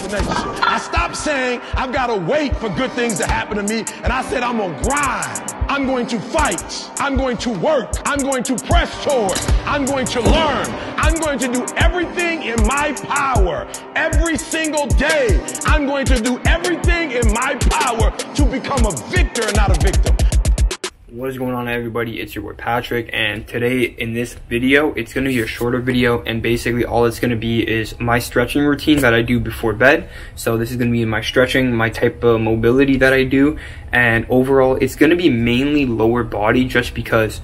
procrastination. I stopped saying I've got to wait for good things to happen to me, and I said I'm gonna grind. I'm going to fight. I'm going to work. I'm going to press toward. I'm going to learn. I'm going to do everything in my power. Every single day, I'm going to do everything in my power to become a victor and not a victim. What is going on, everybody? It's your boy Patrick, and today in this video it's going to be a shorter video, and basically all it's going to be is my stretching routine that I do before bed. So this is going to be my stretching, my type of mobility that I do, and overall it's going to be mainly lower body, just because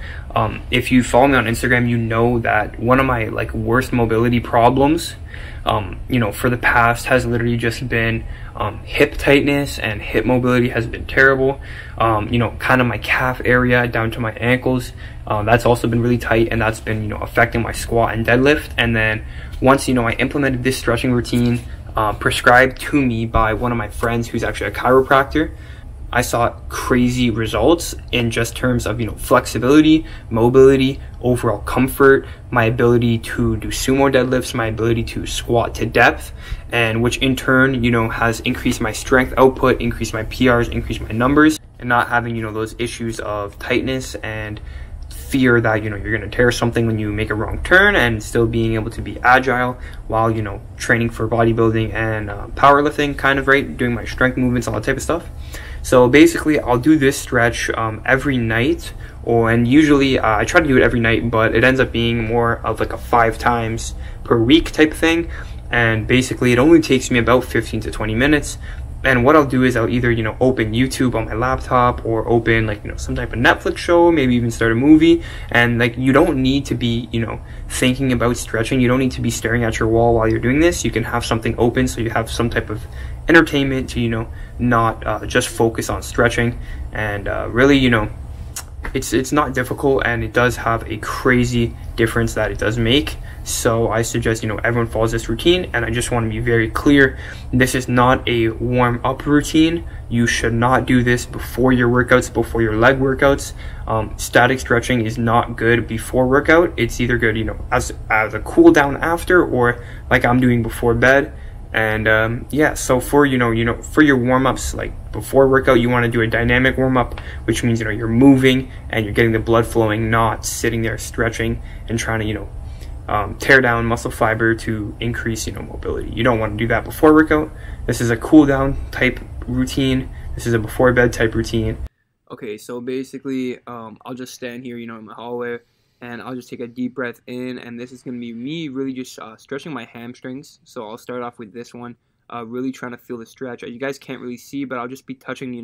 if you follow me on Instagram, you know that one of my worst mobility problems for the past has literally just been hip tightness, and hip mobility has been terrible. Kind of my calf area down to my ankles, that's also been really tight, and that's been affecting my squat and deadlift. And then once I implemented this stretching routine prescribed to me by one of my friends who's actually a chiropractor, I saw crazy results in just terms of flexibility, mobility, overall comfort, my ability to do sumo deadlifts, my ability to squat to depth, and which in turn has increased my strength output, increased my PRs, increased my numbers, and not having those issues of tightness and fear that you're going to tear something when you make a wrong turn, and still being able to be agile while training for bodybuilding and powerlifting, kind of doing my strength movements, all that type of stuff. So basically I'll do this stretch every night, and usually I try to do it every night, but it ends up being more of a 5 times per week type thing. And basically it only takes me about 15 to 20 minutes. And what I'll do is I'll either open YouTube on my laptop, or open some type of Netflix show, maybe even start a movie. And you don't need to be thinking about stretching. You don't need to be staring at your wall while you're doing this. You can have something open so you have some type of entertainment to not just focus on stretching. And really it's not difficult, and it does have a crazy difference that it does make. So I suggest everyone follows this routine. And I just want to be very clear, this is not a warm-up routine. You should not do this before your workouts, before your leg workouts. Static stretching is not good before workout. It's either good as a cool down after, or like I'm doing before bed. And yeah, so for for your warm-ups, before workout, you want to do a dynamic warm-up, which means you're moving and you're getting the blood flowing, not sitting there stretching and trying to tear down muscle fiber to increase mobility. You don't want to do that before workout. This is a cool down type routine. This is a before bed type routine. Okay, so basically I'll just stand here in my hallway, and I'll just take a deep breath in, and this is going to be me really just stretching my hamstrings. So I'll start off with this one, really trying to feel the stretch. You guys can't really see, but I'll just be touching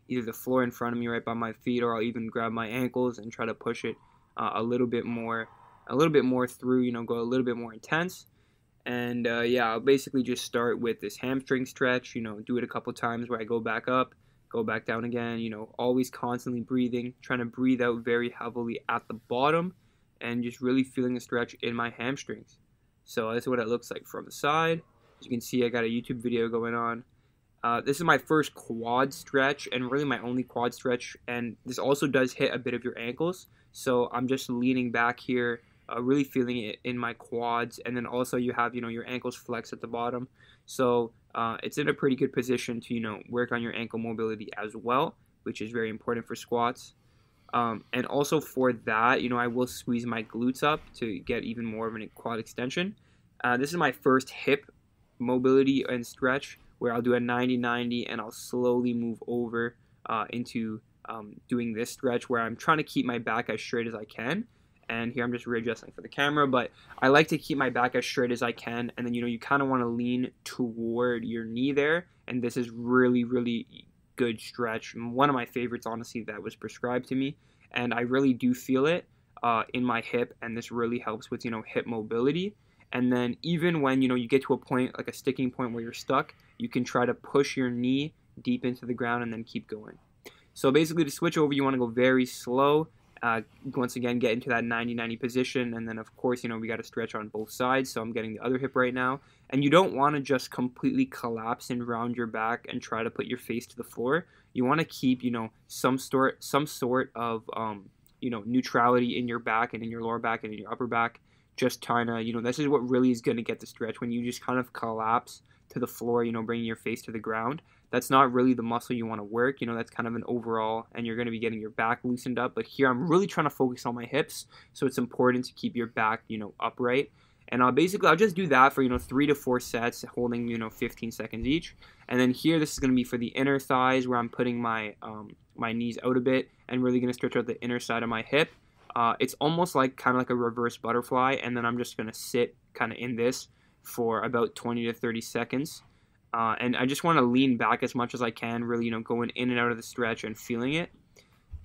either the floor in front of me right by my feet, or I'll even grab my ankles and try to push it a little bit more through, go a little bit more intense. And yeah, I'll basically just start with this hamstring stretch, do it a couple times where I go back up, go back down again, always constantly breathing, trying to breathe out very heavily at the bottom, and just really feeling the stretch in my hamstrings. So this is what it looks like from the side. As you can see, I got a YouTube video going on. This is my first quad stretch, and really my only quad stretch, and this also does hit a bit of your ankles. So I'm just leaning back here, really feeling it in my quads, and then also you have your ankles flex at the bottom. So it's in a pretty good position to work on your ankle mobility as well, which is very important for squats. And also for that, I will squeeze my glutes up to get even more of a quad extension. This is my first hip mobility and stretch, where I'll do a 90-90, and I'll slowly move over into doing this stretch where I'm trying to keep my back as straight as I can. And here I'm just readjusting for the camera, but I like to keep my back as straight as I can. And then you kind of want to lean toward your knee there, and this is really, really good stretch. One of my favorites, honestly, that was prescribed to me, and I really do feel it in my hip, and this really helps with hip mobility. And then even when you get to a point, like a sticking point where you're stuck, you can try to push your knee deep into the ground and then keep going. So basically, to switch over, you want to go very slow. Once again, get into that 90-90 position, and then of course we got to stretch on both sides. So I'm getting the other hip right now, and you don't want to just completely collapse and round your back and try to put your face to the floor. You want to keep some sort of neutrality in your back and in your lower back and in your upper back. Just trying to this is what really is going to get the stretch. When you just kind of collapse to the floor, you know, bringing your face to the ground. That's not really the muscle you want to work, you know, that's kind of an overall, and you're going to be getting your back loosened up. But here I'm really trying to focus on my hips, so it's important to keep your back, you know, upright. And I'll just do that for, you know, 3 to 4 sets, holding, you know, 15 seconds each. And then here, this is going to be for the inner thighs, where I'm putting my my knees out a bit and really going to stretch out the inner side of my hip. It's almost like kind of like a reverse butterfly, and then I'm just going to sit kind of in this for about 20 to 30 seconds. And I just want to lean back as much as I can, really, you know, going in and out of the stretch and feeling it.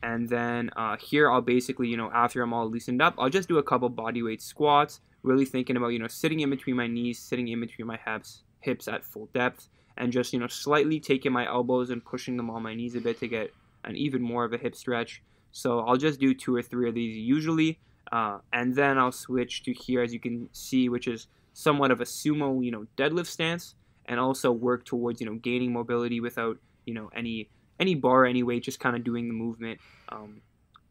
And then here I'll basically, you know, after I'm all loosened up, I'll just do a couple bodyweight squats, really thinking about, you know, sitting in between my knees, sitting in between my hips at full depth, and just, you know, slightly taking my elbows and pushing them on my knees a bit to get an even more of a hip stretch. So I'll just do 2 or 3 of these usually, and then I'll switch to here, as you can see, which is somewhat of a sumo, you know, deadlift stance, and also work towards, you know, gaining mobility without, you know, any bar, any weight, just kind of doing the movement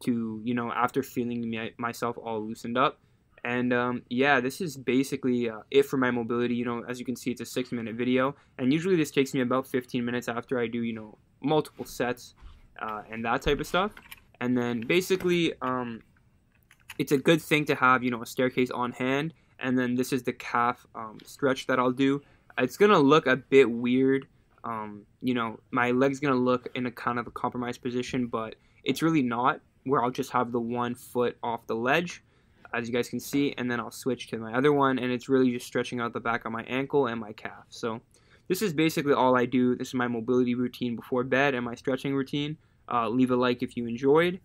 to, you know, after feeling myself all loosened up. And yeah, this is basically it for my mobility. You know, as you can see, it's a 6-minute video, and usually this takes me about 15 minutes after I do, you know, multiple sets and that type of stuff. And then basically it's a good thing to have, you know, a staircase on hand. And then this is the calf stretch that I'll do. It's gonna look a bit weird, you know, my leg's gonna look in a kind of a compromised position, but it's really not, where I'll just have the one foot off the ledge, as you guys can see, and then I'll switch to my other one, and it's really just stretching out the back of my ankle and my calf. So this is basically all I do. This is my mobility routine before bed and my stretching routine. Leave a like if you enjoyed.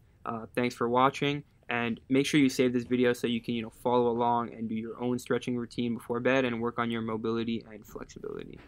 Thanks for watching, and make sure you save this video so you can, you know, follow along and do your own stretching routine before bed and work on your mobility and flexibility.